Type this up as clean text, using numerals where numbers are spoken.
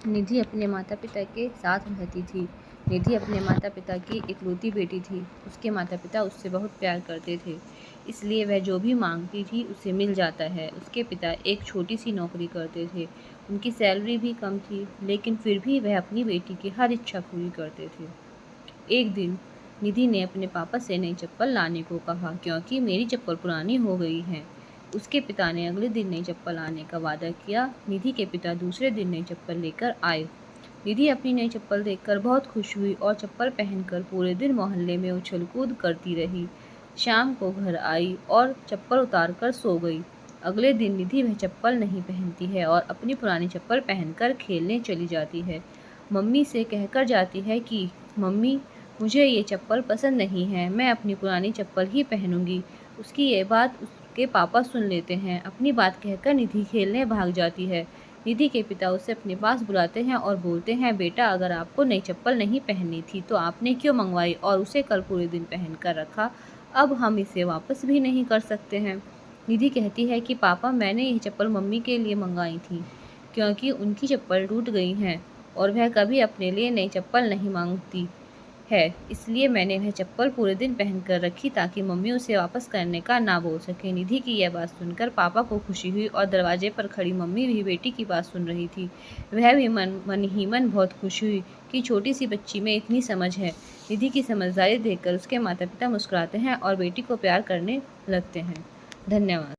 निधि अपने माता पिता के साथ रहती थी। निधि अपने माता पिता की इकलौती बेटी थी। उसके माता पिता उससे बहुत प्यार करते थे, इसलिए वह जो भी मांगती थी उसे मिल जाता है। उसके पिता एक छोटी सी नौकरी करते थे। उनकी सैलरी भी कम थी, लेकिन फिर भी वह अपनी बेटी की हर इच्छा पूरी करते थे। एक दिन निधि ने अपने पापा से नई चप्पल लाने को कहा, क्योंकि मेरी चप्पल पुरानी हो गई है। उसके पिता ने अगले दिन नई चप्पल लाने का वादा किया। निधि के पिता दूसरे दिन नई चप्पल लेकर आए। निधि अपनी नई चप्पल देखकर बहुत खुश हुई और चप्पल पहनकर पूरे दिन मोहल्ले में उछल कूद करती रही। शाम को घर आई और चप्पल उतार कर सो गई। अगले दिन निधि वह चप्पल नहीं पहनती है और अपनी पुरानी चप्पल पहनकर खेलने चली जाती है। मम्मी से कहकर जाती है कि मम्मी, मुझे ये चप्पल पसंद नहीं है, मैं अपनी पुरानी चप्पल ही पहनूंगी। उसकी ये बात उसके पापा सुन लेते हैं। अपनी बात कहकर निधि खेलने भाग जाती है। निधि के पिता उसे अपने पास बुलाते हैं और बोलते हैं, बेटा, अगर आपको नई चप्पल नहीं पहननी थी तो आपने क्यों मंगवाई और उसे कल पूरे दिन पहन कर रखा? अब हम इसे वापस भी नहीं कर सकते हैं। निधि कहती है कि पापा, मैंने यह चप्पल मम्मी के लिए मंगाई थी, क्योंकि उनकी चप्पल टूट गई हैं और वह कभी अपने लिए नई चप्पल नहीं मांगती है, इसलिए मैंने वह चप्पल पूरे दिन पहन कर रखी ताकि मम्मी उसे वापस करने का ना बोल सके। निधि की यह बात सुनकर पापा को खुशी हुई और दरवाजे पर खड़ी मम्मी भी बेटी की बात सुन रही थी। वह भी मन ही मन बहुत खुश हुई कि छोटी सी बच्ची में इतनी समझ है। निधि की समझदारी देखकर उसके माता पिता मुस्कुराते हैं और बेटी को प्यार करने लगते हैं। धन्यवाद।